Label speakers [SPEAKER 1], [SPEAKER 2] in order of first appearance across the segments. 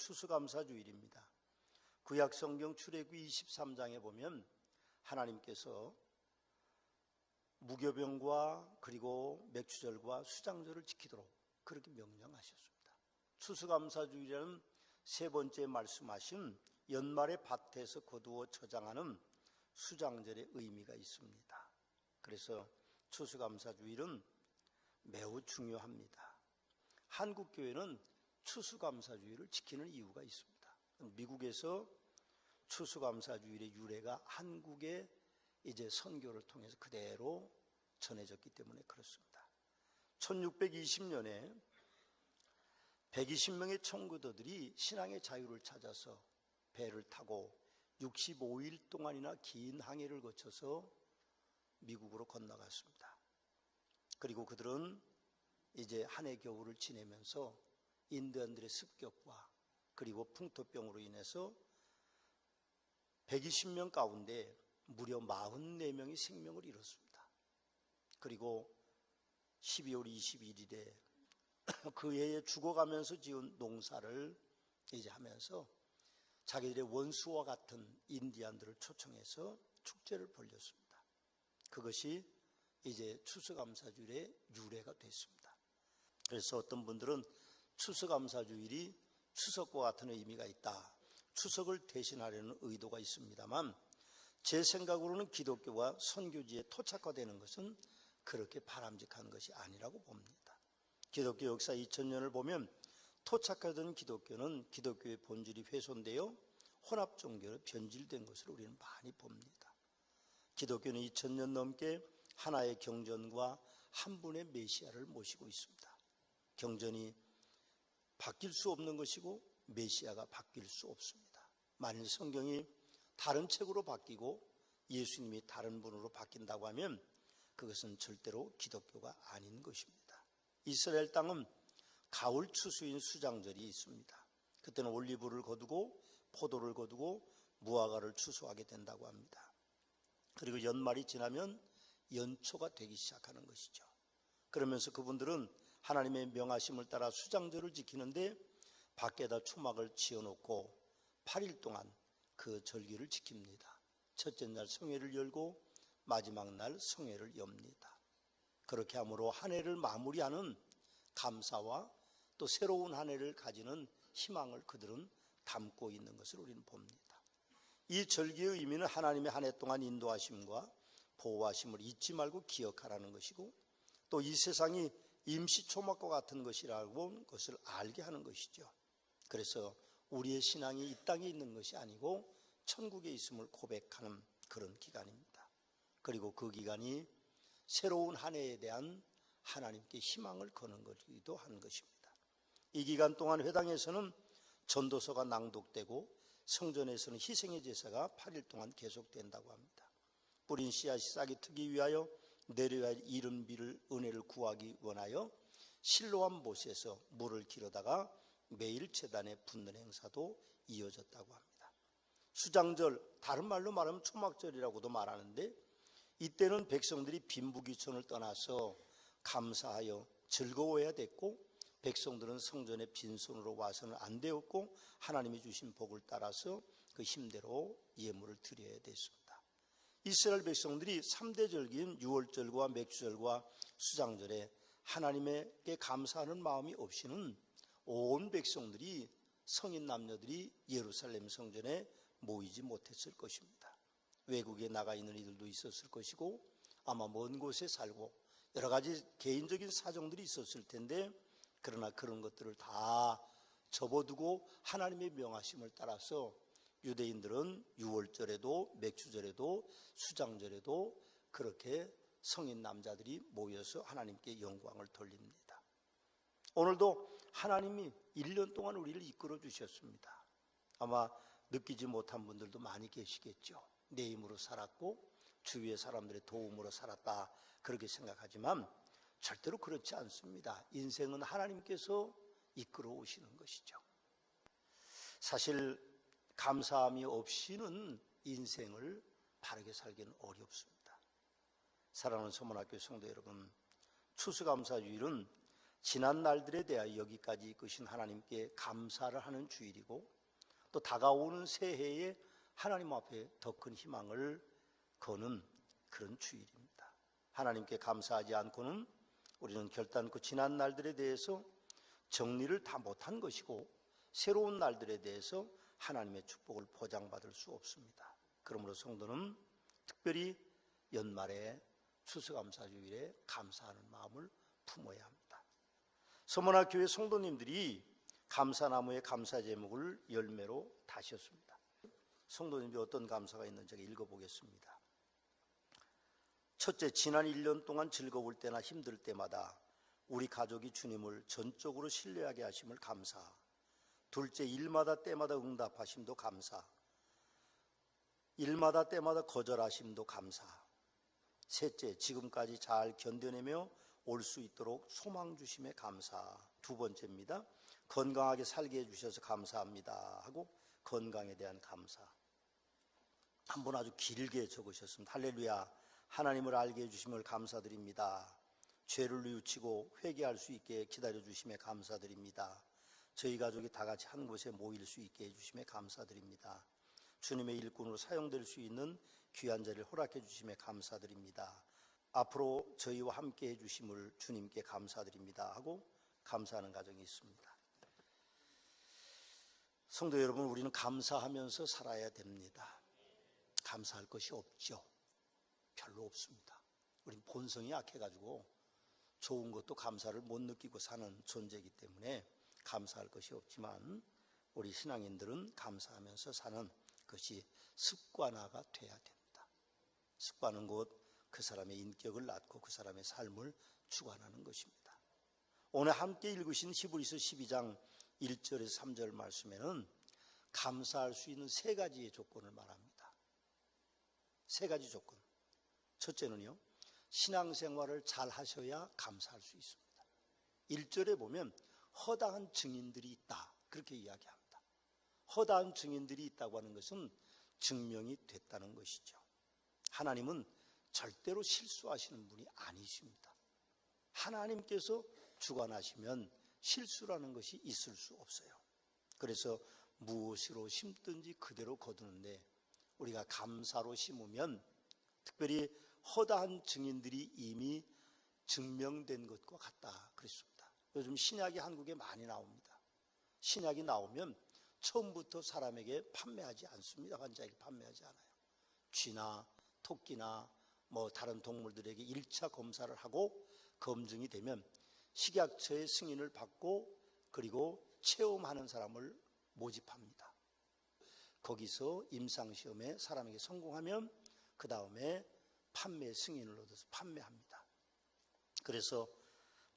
[SPEAKER 1] 추수감사주일입니다. 구약성경 출애굽기 23장에 보면 하나님께서 무교병과 그리고 맥주절과 수장절을 지키도록 그렇게 명령하셨습니다. 추수감사주일이라는 세 번째 말씀하신 연말에 밭에서 거두어 저장하는 수장절의 의미가 있습니다. 그래서 추수감사주일은 매우 중요합니다. 한국교회는 추수감사주일을 지키는 이유가 있습니다. 미국에서 추수감사주일의 유래가 한국의 이제 선교를 통해서 그대로 전해졌기 때문에 그렇습니다. 1620년에 120명의 청교도들이 신앙의 자유를 찾아서 배를 타고 65일 동안이나 긴 항해를 거쳐서 미국으로 건너갔습니다. 그리고 그들은 이제 한 해 겨울을 지내면서 인디언들의 습격과 그리고 풍토병으로 인해서 120명 가운데 무려 44명이 생명을 잃었습니다. 그리고 12월 21일에 그 해에 죽어가면서 지은 농사를 이제 하면서 자기들의 원수와 같은 인디안들을 초청해서 축제를 벌였습니다. 그것이 이제 추수감사주일의 유래가 됐습니다. 그래서 어떤 분들은 추수감사주일이 추석과 같은 의미가 있다, 추석을 대신하려는 의도가 있습니다만 제 생각으로는 기독교가 선교지에 토착화되는 것은 그렇게 바람직한 것이 아니라고 봅니다. 기독교 역사 2000년을 보면 토착화된 기독교는 기독교의 본질이 훼손되어 혼합종교로 변질된 것을 우리는 많이 봅니다. 기독교는 2000년 넘게 하나의 경전과 한 분의 메시아를 모시고 있습니다. 경전이 바뀔 수 없는 것이고 메시아가 바뀔 수 없습니다. 만일 성경이 다른 책으로 바뀌고 예수님이 다른 분으로 바뀐다고 하면 그것은 절대로 기독교가 아닌 것입니다. 이스라엘 땅은 가을 추수인 수장절이 있습니다. 그때는 올리브를 거두고 포도를 거두고 무화과를 추수하게 된다고 합니다. 그리고 연말이 지나면 연초가 되기 시작하는 것이죠. 그러면서 그분들은 하나님의 명하심을 따라 수장절을 지키는데 밖에다 초막을 지어놓고 8일 동안 그 절기를 지킵니다. 첫째 날 성회를 열고 마지막 날 성회를 엽니다. 그렇게 함으로 한 해를 마무리하는 감사와 또 새로운 한 해를 가지는 희망을 그들은 담고 있는 것을 우리는 봅니다. 이 절기의 의미는 하나님의 한 해 동안 인도하심과 보호하심을 잊지 말고 기억하라는 것이고 또 이 세상이 임시초막과 같은 것이라고 것을 알게 하는 것이죠. 그래서 우리의 신앙이 이 땅에 있는 것이 아니고 천국에 있음을 고백하는 그런 기간입니다. 그리고 그 기간이 새로운 한 해에 대한 하나님께 희망을 거는 것이기도 한 것입니다. 이 기간 동안 회당에서는 전도서가 낭독되고 성전에서는 희생의 제사가 8일 동안 계속된다고 합니다. 뿌린 씨앗이 싹이 트기 위하여 내려야 할 이른 비를 은혜를 구하기 원하여 실로암 못에서 물을 길어다가 매일 제단에 붓는 행사도 이어졌다고 합니다. 수장절, 다른 말로 말하면 초막절이라고도 말하는데 이때는 백성들이 빈부귀천을 떠나서 감사하여 즐거워해야 됐고 백성들은 성전에 빈손으로 와서는 안 되었고 하나님이 주신 복을 따라서 그 힘대로 예물을 드려야 됐습니다. 이스라엘 백성들이 3대 절기인 유월절과 맥주절과 수장절에 하나님에게 감사하는 마음이 없이는 온 백성들이 성인 남녀들이 예루살렘 성전에 모이지 못했을 것입니다. 외국에 나가 있는 이들도 있었을 것이고 아마 먼 곳에 살고 여러 가지 개인적인 사정들이 있었을 텐데 그러나 그런 것들을 다 접어두고 하나님의 명하심을 따라서 유대인들은 유월절에도 맥주절에도 수장절에도 그렇게 성인 남자들이 모여서 하나님께 영광을 돌립니다. 오늘도 하나님이 1년 동안 우리를 이끌어 주셨습니다. 아마 느끼지 못한 분들도 많이 계시겠죠. 내 힘으로 살았고 주위의 사람들의 도움으로 살았다 그렇게 생각하지만 절대로 그렇지 않습니다. 인생은 하나님께서 이끌어 오시는 것이죠. 사실 감사함이 없이는 인생을 바르게 살기는 어렵습니다. 사랑하는 서문학교 성도 여러분, 추수감사주일은 지난 날들에 대하여 여기까지 이끄신 하나님께 감사를 하는 주일이고, 또 다가오는 새해에 하나님 앞에 더 큰 희망을 거는 그런 주일입니다. 하나님께 감사하지 않고는 우리는 결단코 지난 날들에 대해서 정리를 다 못한 것이고, 새로운 날들에 대해서 하나님의 축복을 보장받을 수 없습니다. 그러므로 성도는 특별히 연말에 추수감사주일에 감사하는 마음을 품어야 합니다. 서머나 교회 성도님들이 감사나무의 감사 제목을 열매로 다셨습니다. 성도님들이 어떤 감사가 있는지 제가 읽어보겠습니다. 첫째, 지난 1년 동안 즐거울 때나 힘들 때마다 우리 가족이 주님을 전적으로 신뢰하게 하심을 감사. 둘째, 일마다 때마다 응답하심도 감사. 일마다 때마다 거절하심도 감사. 셋째, 지금까지 잘 견뎌내며 올 수 있도록 소망 주심에 감사. 두 번째입니다. 건강하게 살게 해주셔서 감사합니다 하고 건강에 대한 감사. 한 번 아주 길게 적으셨습니다. 할렐루야, 하나님을 알게 해주심을 감사드립니다. 죄를 뉘우치고 회개할 수 있게 기다려주심에 감사드립니다. 저희 가족이 다 같이 한 곳에 모일 수 있게 해주심에 감사드립니다. 주님의 일꾼으로 사용될 수 있는 귀한 자리를 허락해 주심에 감사드립니다. 앞으로 저희와 함께 해주심을 주님께 감사드립니다 하고 감사하는 가정이 있습니다. 성도 여러분, 우리는 감사하면서 살아야 됩니다. 감사할 것이 없죠. 별로 없습니다. 우린 본성이 약해가지고 좋은 것도 감사를 못 느끼고 사는 존재이기 때문에 감사할 것이 없지만, 우리 신앙인들은 감사하면서 사는 것이 습관화가 돼야 됩니다. 습관은 곧 그 사람의 인격을 낳고 그 사람의 삶을 주관하는 것입니다. 오늘 함께 읽으신 히브리서 12장 1절에서 3절 말씀에는 감사할 수 있는 세 가지의 조건을 말합니다. 세 가지 조건. 첫째는요, 신앙생활을 잘 하셔야 감사할 수 있습니다. 1절에 보면 허다한 증인들이 있다, 그렇게 이야기합니다. 허다한 증인들이 있다고 하는 것은 증명이 됐다는 것이죠. 하나님은 절대로 실수하시는 분이 아니십니다. 하나님께서 주관하시면 실수라는 것이 있을 수 없어요. 그래서 무엇으로 심든지 그대로 거두는데, 우리가 감사로 심으면 특별히 허다한 증인들이 이미 증명된 것과 같다 그랬습니다. 요즘 신약이 한국에 많이 나옵니다. 신약이 나오면 처음부터 사람에게 판매하지 않습니다. 환자에게 판매하지 않아요. 쥐나 토끼나 다른 동물들에게 1차 검사를 하고 검증이 되면 식약처의 승인을 받고 그리고 체험하는 사람을 모집합니다. 거기서 임상시험에 사람에게 성공하면 그 다음에 판매 승인을 얻어서 판매합니다. 그래서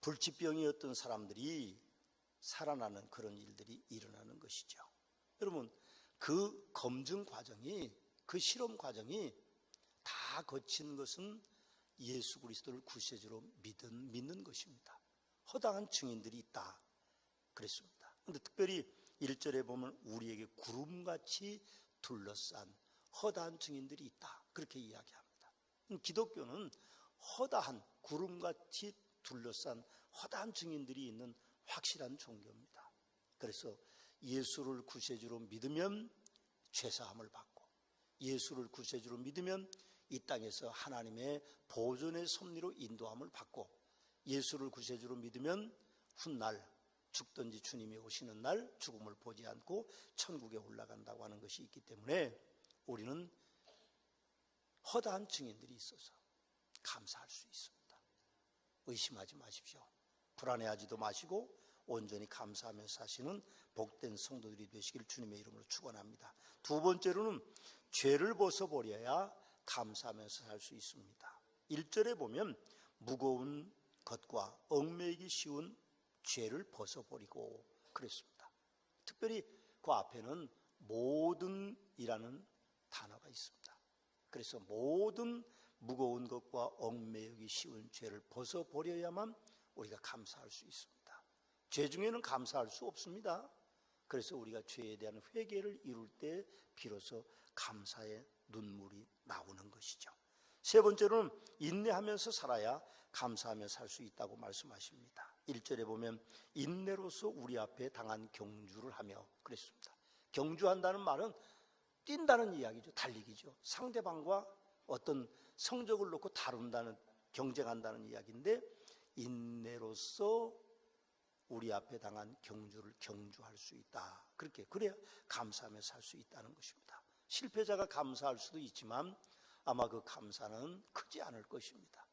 [SPEAKER 1] 불치병이었던 사람들이 살아나는 그런 일들이 일어나는 것이죠. 여러분, 그 검증 과정이, 그 실험 과정이 다 거친 것은 예수 그리스도를 구세주로 믿는 것입니다. 허다한 증인들이 있다 그랬습니다. 그런데 특별히 1절에 보면 우리에게 구름같이 둘러싼 허다한 증인들이 있다, 그렇게 이야기합니다. 기독교는 허다한, 구름같이 둘러싼 허다한 증인들이 있는 확실한 종교입니다. 그래서 예수를 구세주로 믿으면 죄사함을 받고, 예수를 구세주로 믿으면 이 땅에서 하나님의 보존의 섭리로 인도함을 받고, 예수를 구세주로 믿으면 훗날 죽든지 주님이 오시는 날 죽음을 보지 않고 천국에 올라간다고 하는 것이 있기 때문에 우리는 허다한 증인들이 있어서 감사할 수 있습니다. 의심하지 마십시오. 불안해하지도 마시고 온전히 감사하면서 사시는 복된 성도들이 되시길 주님의 이름으로 축원합니다. 두 번째로는 죄를 벗어버려야 감사하면서 살 수 있습니다. 1절에 보면 무거운 것과 얽매이기 쉬운 죄를 벗어버리고 그랬습니다. 특별히 그 앞에는 모든이라는 단어가 있습니다. 그래서 모든 무거운 것과 얽매이기 쉬운 죄를 벗어버려야만 우리가 감사할 수 있습니다. 죄 중에는 감사할 수 없습니다. 그래서 우리가 죄에 대한 회개를 이룰 때 비로소 감사의 눈물이 나오는 것이죠. 세 번째로는 인내하면서 살아야 감사하며 살 수 있다고 말씀하십니다. 1절에 보면 인내로서 우리 앞에 당한 경주를 하며 그랬습니다. 경주한다는 말은 뛴다는 이야기죠. 달리기죠. 상대방과 어떤 성적을 놓고 다룬다는, 경쟁한다는 이야기인데, 인내로서 우리 앞에 당한 경주를 경주할 수 있다. 그래야 감사하며 살 수 있다는 것입니다. 실패자가 감사할 수도 있지만 아마 그 감사는 크지 않을 것입니다.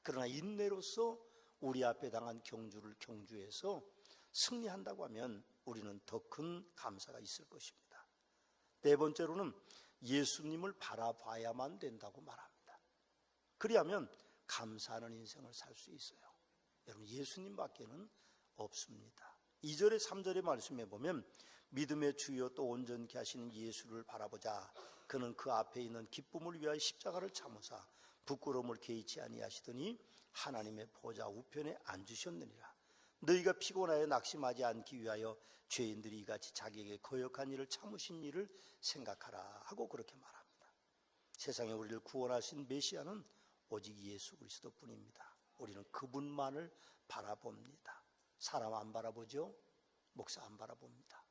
[SPEAKER 1] 그러나 인내로서 우리 앞에 당한 경주를 경주해서 승리한다고 하면 우리는 더 큰 감사가 있을 것입니다. 네 번째로는 예수님을 바라봐야만 된다고 말합니다. 그리하면 감사하는 인생을 살 수 있어요. 여러분, 예수님밖에는 없습니다. 2절에 3절의 말씀에 보면 믿음의 주여 또 온전케 하시는 예수를 바라보자. 그는 그 앞에 있는 기쁨을 위하여 십자가를 참으사 부끄러움을 개의치 아니하시더니 하나님의 보좌 우편에 앉으셨느니라. 너희가 피곤하여 낙심하지 않기 위하여 죄인들이 이같이 자기에게 거역한 일을 참으신 일을 생각하라 하고 그렇게 말합니다. 세상에 우리를 구원하신 메시아는 오직 예수 그리스도뿐입니다. 우리는 그분만을 바라봅니다. 사람 안 바라보죠? 목사 안 바라봅니다.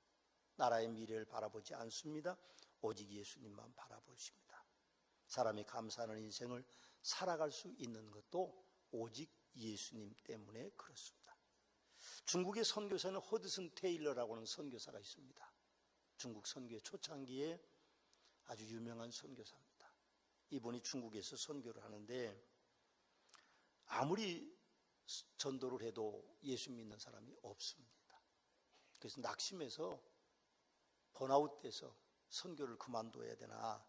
[SPEAKER 1] 나라의 미래를 바라보지 않습니다. 오직 예수님만 바라보십니다. 사람이 감사하는 인생을 살아갈 수 있는 것도 오직 예수님 때문에 그렇습니다. 중국의 선교사는 허드슨 테일러라고 하는 선교사가 있습니다. 중국 선교의 초창기에 아주 유명한 선교사입니다. 이분이 중국에서 선교를 하는데 아무리 전도를 해도 예수 믿는 사람이 없습니다. 그래서 낙심해서 번아웃돼서 선교를 그만둬야 되나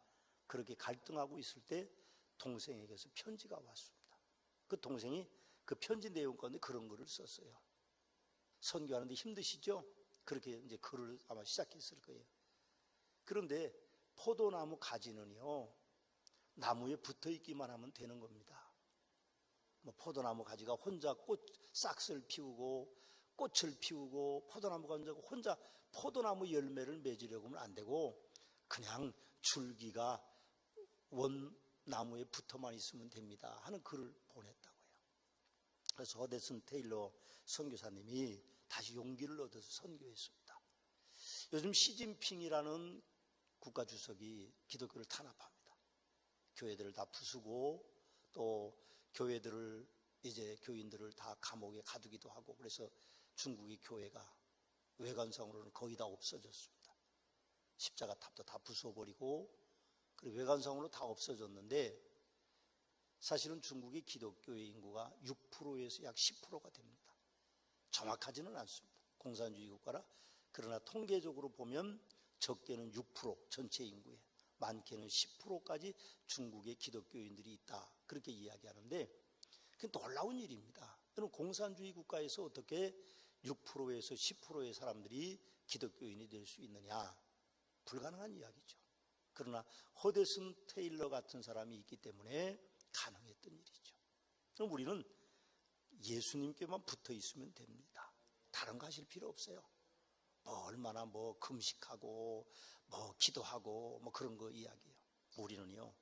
[SPEAKER 1] 그렇게 갈등하고 있을 때 동생에게서 편지가 왔습니다. 그 동생이 그 편지 내용 가운데 그런 글을 썼어요. 선교하는데 힘드시죠? 그렇게 이제 글을 아마 시작했을 거예요. 그런데 포도나무 가지는요, 나무에 붙어 있기만 하면 되는 겁니다. 포도나무 가지가 혼자 싹을 피우고 꽃을 피우고 포도나무가 혼자 포도나무 열매를 맺으려고 하면 안 되고 그냥 줄기가 원나무에 붙어만 있으면 됩니다 하는 글을 보냈다고요. 그래서 허드슨 테일러 선교사님이 다시 용기를 얻어서 선교했습니다. 요즘 시진핑이라는 국가주석이 기독교를 탄압합니다. 교회들을 다 부수고 또 교회들을 이제 교인들을 다 감옥에 가두기도 하고 그래서 중국의 교회가 외관상으로는 거의 다 없어졌습니다. 십자가 탑도 다 부숴버리고 그리고 외관상으로 다 없어졌는데 사실은 중국의 기독교의 인구가 6%에서 약 10%가 됩니다. 정확하지는 않습니다. 공산주의 국가라. 그러나 통계적으로 보면 적게는 6% 전체 인구에 많게는 10%까지 중국의 기독교인들이 있다. 그렇게 이야기하는데 그게 놀라운 일입니다. 여러분, 공산주의 국가에서 어떻게 6%에서 10%의 사람들이 기독교인이 될 수 있느냐? 불가능한 이야기죠. 그러나 허드슨 테일러 같은 사람이 있기 때문에 가능했던 일이죠. 그럼 우리는 예수님께만 붙어 있으면 됩니다. 다른 거 하실 필요 없어요. 얼마나 금식하고 기도하고 그런 거 이야기해요. 우리는요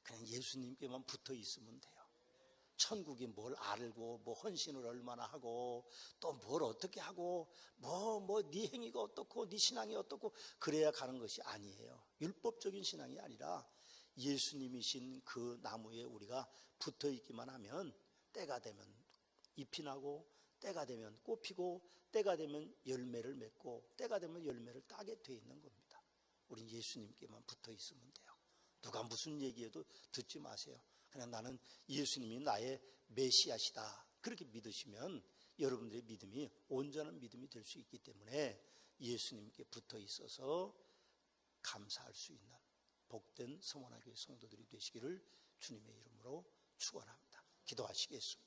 [SPEAKER 1] 그냥 예수님께만 붙어 있으면 돼요. 천국이 뭘 알고 헌신을 얼마나 하고 또 뭘 어떻게 하고 네 행위가 어떻고 네 신앙이 어떻고 그래야 가는 것이 아니에요. 율법적인 신앙이 아니라 예수님이신 그 나무에 우리가 붙어 있기만 하면 때가 되면 잎이 나고 때가 되면 꽃 피고 때가 되면 열매를 맺고 때가 되면 열매를 따게 돼 있는 겁니다. 우린 예수님께만 붙어 있으면 돼요. 누가 무슨 얘기해도 듣지 마세요. 그냥 나는 예수님이 나의 메시아시다 그렇게 믿으시면 여러분들의 믿음이 온전한 믿음이 될 수 있기 때문에 예수님께 붙어 있어서 감사할 수 있는 복된 성원하교회 성도들이 되시기를 주님의 이름으로 축원합니다. 기도하시겠습니다.